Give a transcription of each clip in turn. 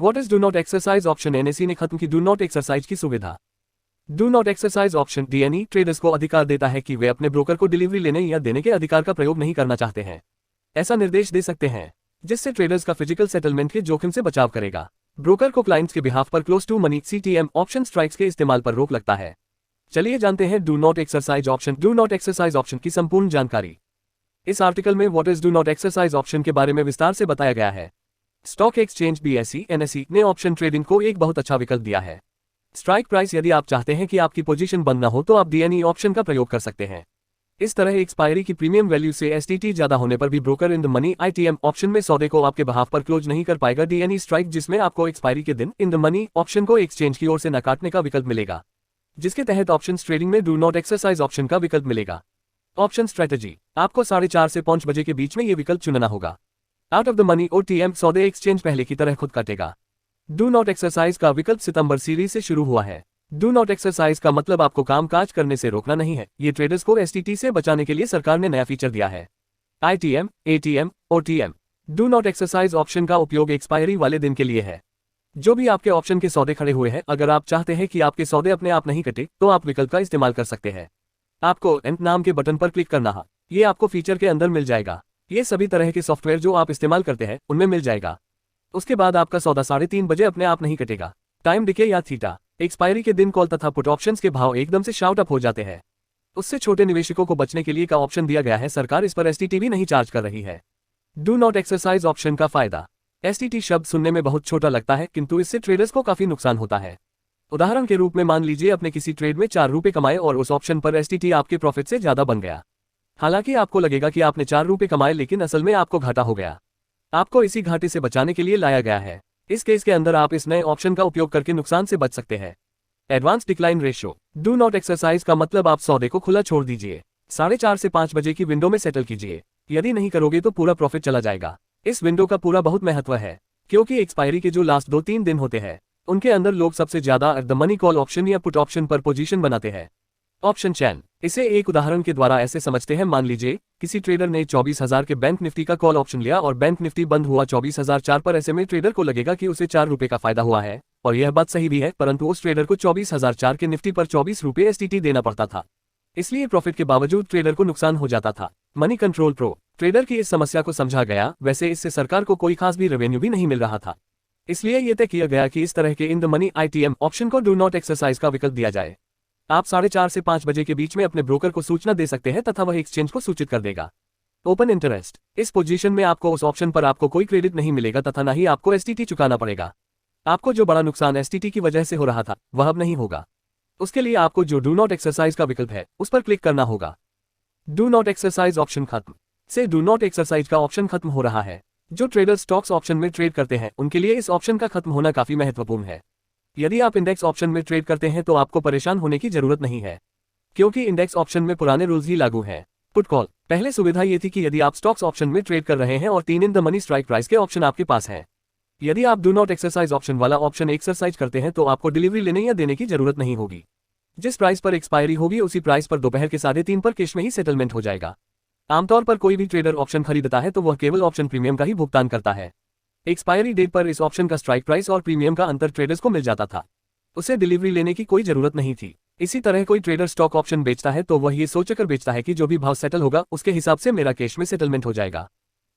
What is do not exercise option? NSE ने खत्म की डू नॉट एक्सरसाइज की सुविधा। Do not exercise option DNE traders को अधिकार देता है कि वे अपने ब्रोकर को डिलीवरी लेने या देने के अधिकार का प्रयोग नहीं करना चाहते हैं। ऐसा निर्देश दे सकते हैं जिससे ट्रेडर्स का फिजिकल सेटलमेंट के जोखिम से बचाव करेगा। ब्रोकर को क्लाइंट्स के बिहाफ पर close to money CTM option strikes के इस्तेमाल पर रोक लगता है। चलिए जानते हैं do not exercise option. Do not exercise option की संपूर्ण जानकारी इस आर्टिकल में what is do not exercise option के बारे में विस्तार से बताया गया है। स्टॉक एक्सचेंज बीएसई एनएसई ने ऑप्शन ट्रेडिंग को एक बहुत अच्छा विकल्प दिया है। स्ट्राइक प्राइस यदि आप चाहते हैं कि आपकी पोजीशन बंद न हो तो आप डीएनई ऑप्शन का प्रयोग कर सकते हैं। इस तरह एक्सपायरी की प्रीमियम वैल्यू से एसटीटी ज्यादा होने पर भी broker in the money ITM option में सौदे को आपके बहाफ पर क्लोज नहीं कर पाएगा। डीएनई स्ट्राइक जिसमें आपको एक्सपायरी के दिन इन द मनी ऑप्शन को एक्सचेंज की ओर से न काटने का विकल्प मिलेगा, जिसके तहत ऑप्शन ट्रेडिंग में डू नॉट एक्सरसाइज ऑप्शन का विकल्प मिलेगा। ऑप्शन स्ट्रेटजी आपको 4:30 से 5 बजे के बीच में ये विकल्प चुनना होगा। Out of the money OTM सौदे एक्सचेंज पहले की तरह खुद काटेगा। डू नॉट एक्सरसाइज का विकल्प सितंबर सीरीज से शुरू हुआ है। डू नॉट एक्सरसाइज का मतलब आपको कामकाज करने से रोकना नहीं है। ये ट्रेडर्स को एसटीटी से बचाने के लिए सरकार ने नया फीचर दिया है, ITM, ATM, OTM. Do not exercise option का उपयोग एक्सपायरी वाले दिन के लिए है। जो भी आपके ऑप्शन के सौदे खड़े हुए हैं, अगर आप चाहते हैं कि आपके सौदे अपने आप नहीं कटे तो आप विकल्प का इस्तेमाल कर सकते हैं। आपको एंड नाम के बटन पर क्लिक करना है। ये आपको फीचर के अंदर मिल जाएगा। ये सभी तरह के सॉफ्टवेयर जो आप इस्तेमाल करते हैं उनमें मिल जाएगा। उसके बाद आपका सौदा 3:30 बजे अपने आप नहीं कटेगा। टाइम डिके या थीटा एक्सपायरी के दिन कॉल तथा पुट ऑप्शंस के भाव एकदम से शाउट अप हो जाते हैं। उससे छोटे निवेशकों को बचने के लिए का ऑप्शन दिया गया है। सरकार इस पर एसटीटी भी नहीं चार्ज कर रही है। डू नॉट एक्सरसाइज ऑप्शन का फायदा। एसटीटी शब्द सुनने में बहुत छोटा लगता है, किंतु इससे ट्रेडर्स को काफी नुकसान होता है। उदाहरण के रूप में मान लीजिए अपने किसी ट्रेड में 4 रुपए कमाए और उस ऑप्शन पर एसटीटी आपके प्रॉफिट से ज्यादा बन गया। हालांकि आपको लगेगा कि आपने 4 रुपए कमाए, लेकिन असल में आपको घाटा हो गया। आपको इसी घाटे से बचाने के लिए लाया गया है। इस केस के अंदर आप इस नए ऑप्शन का उपयोग करके नुकसान से बच सकते हैं। Advance decline ratio. Do not exercise का मतलब आप सौदे को खुला छोड़ दीजिए। 4:30 से 5 बजे की विंडो में सेटल कीजिए। यदि नहीं करोगे तो पूरा प्रॉफिट चला जाएगा। इस विंडो का पूरा बहुत महत्व है, क्योंकि एक्सपायरी के जो लास्ट 2-3 दिन होते हैं उनके अंदर लोग सबसे ज्यादा द मनी कॉल ऑप्शन या पुट ऑप्शन पर पोजीशन बनाते हैं। ऑप्शन चैन। इसे एक उदाहरण के द्वारा ऐसे समझते हैं। मान लीजिए किसी ट्रेडर ने 24,000 के बैंक निफ्टी का कॉल ऑप्शन लिया और बैंक निफ्टी बंद हुआ 24,004 पर। ऐसे में ट्रेडर को लगेगा कि उसे 4 रुपए का फायदा हुआ है, और यह बात सही भी है, परंतु उस ट्रेडर को 24,004 के निफ्टी पर 24 रुपए एसटीटी देना पड़ता था। इसलिए प्रॉफिट के बावजूद ट्रेडर को नुकसान हो जाता था। Money control pro. ट्रेडर की इस समस्या को समझा गया। वैसे इससे सरकार को कोई खास भी रेवेन्यू भी नहीं मिल रहा था, इसलिए यह तय किया गया कि इस तरह के इन द मनी आईटीएम ऑप्शन को डू नॉट एक्सरसाइज का विकल्प दिया जाए। आप 4:30 से 5 बजे के बीच में अपने ब्रोकर को सूचना दे सकते हैं तथा वह एक्सचेंज को सूचित कर देगा। Open interest. इस पोजीशन में आपको उस ऑप्शन पर आपको कोई क्रेडिट नहीं मिलेगा तथा न ही आपको एसटीटी चुकाना पड़ेगा। आपको जो बड़ा नुकसान एसटीटी की वजह से हो रहा था वह अब नहीं होगा। उसके लिए आपको जो डू नॉट एक्सरसाइज का विकल्प है उस पर क्लिक करना होगा। डू नॉट एक्सरसाइज ऑप्शन खत्म से डू नॉट एक्सरसाइज का ऑप्शन खत्म हो रहा है। जो ट्रेडर स्टॉक्स ऑप्शन में ट्रेड करते हैं उनके लिए इस ऑप्शन का खत्म होना काफी महत्वपूर्ण है। यदि आप इंडेक्स ऑप्शन में ट्रेड करते हैं तो आपको परेशान होने की जरूरत नहीं है, क्योंकि इंडेक्स ऑप्शन में पुराने रूल्स ही लागू हैं। Put call. पहले सुविधा ये थी कि यदि आप स्टॉक्स ऑप्शन में ट्रेड कर रहे हैं और 3 इन द मनी स्ट्राइक प्राइस के ऑप्शन आपके पास हैं, यदि आप डू नॉट एक्सरसाइज ऑप्शन वाला ऑप्शन एक्सरसाइज करते हैं तो आपको डिलीवरी लेने या देने की जरूरत नहीं होगी। जिस प्राइस पर एक्सपायरी होगी उसी प्राइस पर दोपहर के 3:30 पर कैश में ही सेटलमेंट हो जाएगा। आमतौर पर कोई भी ट्रेडर ऑप्शन खरीदता है तो वह केवल ऑप्शन प्रीमियम का ही भुगतान करता है। एक्सपायरी डेट पर इस ऑप्शन का स्ट्राइक प्राइस और प्रीमियम का अंतर ट्रेडर्स को मिल जाता था। उसे डिलीवरी लेने की कोई जरूरत नहीं थी। इसी तरह कोई ट्रेडर स्टॉक ऑप्शन बेचता है तो वह ये सोचकर बेचता है कि जो भी भाव सेटल होगा उसके हिसाब से मेरा कैश में सेटलमेंट हो जाएगा,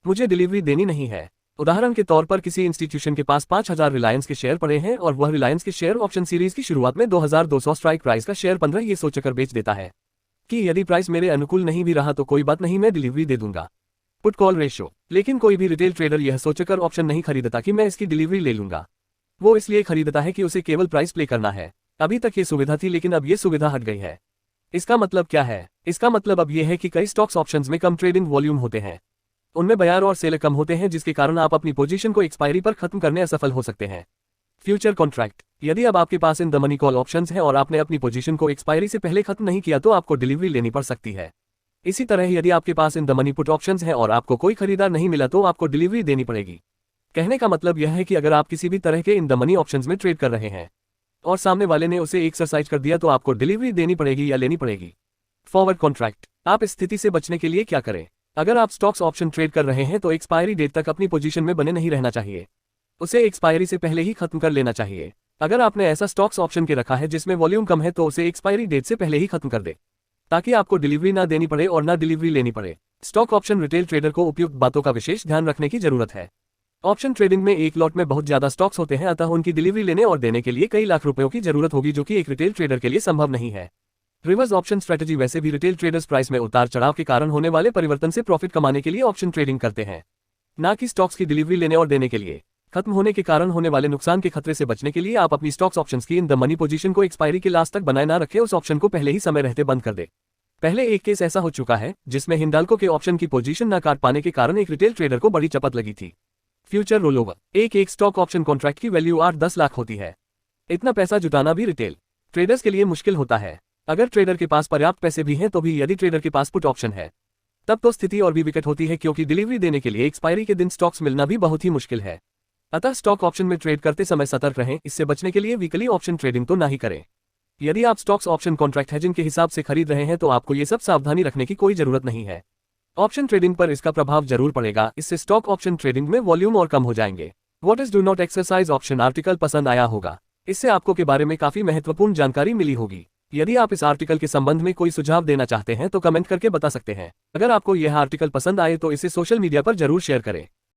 मुझे डिलीवरी देनी नहीं है। उदाहरण के तौर पर किसी इंस्टीट्यूशन के पास 5,000 रिलायंस के शेयर पड़े हैं और वह रिलायंस के शेयर ऑप्शन सीरीज की शुरुआत में 2,200 स्ट्राइक प्राइस का शेयर 15 ये सोचकर बेच देता है कि यदि प्राइस मेरे अनुकूल नहीं भी रहा तो कोई बात नहीं, मैं डिलीवरी दे दूंगा। Put call ratio. लेकिन कोई भी रिटेल ट्रेडर यह सोचकर ऑप्शन नहीं खरीदता कि मैं इसकी डिलीवरी ले लूंगा। वो इसलिए खरीदता है कि उसे केवल प्राइस प्ले करना है। अभी तक ये सुविधा थी, लेकिन अब ये सुविधा हट गई है। इसका मतलब क्या है? इसका मतलब अब यह है कि कई स्टॉक्स ऑप्शंस में कम ट्रेडिंग वॉल्यूम होते हैं, उनमें बायर और सेलर कम होते हैं, जिसके कारण आप अपनी पोजीशन को एक्सपायरी पर खत्म करने असफल हो सकते हैं। Future contract. यदि अब आपके पास in the money call options हैं और आपने अपनी पोजीशन को एक्सपायरी से पहले खत्म नहीं किया तो आपको डिलीवरी लेनी पड़ सकती है। इसी तरह यदि आपके पास in the money put options हैं और आपको कोई खरीदार नहीं मिला तो आपको डिलीवरी देनी पड़ेगी। कहने का मतलब यह है कि अगर आप किसी भी तरह के इन द मनी ऑप्शंस में ट्रेड कर रहे हैं और सामने वाले ने उसे एक्सरसाइज कर दिया तो आपको डिलीवरी देनी पड़ेगी या लेनी पड़ेगी। Forward contract. आप इस स्थिति से बचने के लिए क्या करें? अगर आप स्टॉक्स ऑप्शन ट्रेड कर रहे हैं तो एक्सपायरी डेट तक अपनी पोजीशन में बने नहीं रहना चाहिए। उसे एक्सपायरी से पहले ही खत्म कर लेना चाहिए। अगर आपने ऐसा स्टॉक्स ऑप्शन के रखा है जिसमें वॉल्यूम कम है तो उसे एक्सपायरी डेट से पहले ही खत्म कर दे, ताकि आपको डिलीवरी ना देनी पड़े और ना डिलीवरी लेनी पड़े। स्टॉक ऑप्शन रिटेल ट्रेडर को उपयुक्त बातों का विशेष ध्यान रखने की जरूरत है। ऑप्शन ट्रेडिंग में एक लॉट में बहुत ज्यादा स्टॉक्स होते हैं, अतः उनकी डिलीवरी लेने और देने के लिए कई लाख रुपयों की जरूरत होगी, जो कि एक रिटेल ट्रेडर के लिए संभव नहीं है। रिवर्स ऑप्शन स्ट्रेटजी वैसे भी रिटेल ट्रेडर्स प्राइस में उतार चढ़ाव के कारण होने वाले परिवर्तन से प्रॉफिट कमाने के लिए ऑप्शन ट्रेडिंग करते हैं, ना कि स्टॉक्स की डिलीवरी लेने और देने के लिए। खत्म होने के कारण होने वाले नुकसान के खतरे से बचने के लिए आप अपनी स्टॉक्स ऑप्शंस की इन द मनी पोजीशन को एक्सपायरी के लास्ट तक बनाए ना रखें, उस ऑप्शन को पहले ही समय रहते बंद कर दे। पहले एक केस ऐसा हो चुका है जिसमें हिंडाल्को के ऑप्शन की पोजीशन न काट पाने के कारण एक रिटेल ट्रेडर को बड़ी चपत लगी थी। फ्यूचर रोलओवर, एक स्टॉक ऑप्शन कॉन्ट्रैक्ट की वैल्यू 8-10 लाख होती है। इतना पैसा जुटाना भी रिटेल ट्रेडर्स के लिए मुश्किल होता है। अगर ट्रेडर के पास पर्याप्त पैसे भी हैं तो भी यदि ट्रेडर के पास पुट ऑप्शन है तब तो स्थिति और भी विकट होती है, क्योंकि डिलीवरी देने के लिए एक्सपायरी के दिन स्टॉक्स मिलना भी बहुत ही मुश्किल है। अतः स्टॉक ऑप्शन में ट्रेड करते समय सतर्क रहें। इससे बचने के लिए वीकली ऑप्शन ट्रेडिंग तो ना ही करें। यदि आप स्टॉक्स ऑप्शन कॉन्ट्रैक्ट हेजिंग के हिसाब से खरीद रहे हैं तो आपको ये सब सावधानी रखने की कोई जरूरत नहीं है। ऑप्शन ट्रेडिंग पर इसका प्रभाव जरूर पड़ेगा, इससे स्टॉक ऑप्शन ट्रेडिंग में वॉल्यूम और कम हो जाएंगे। What is do not exercise option article पसंद आया होगा। इससे आपको के बारे में काफी महत्वपूर्ण जानकारी मिली होगी। यदि आप इस आर्टिकल के संबंध में कोई सुझाव देना चाहते हैं तो कमेंट करके बता सकते हैं। अगर आपको यह आर्टिकल पसंद आए तो इसे सोशल मीडिया पर जरूर शेयर करें।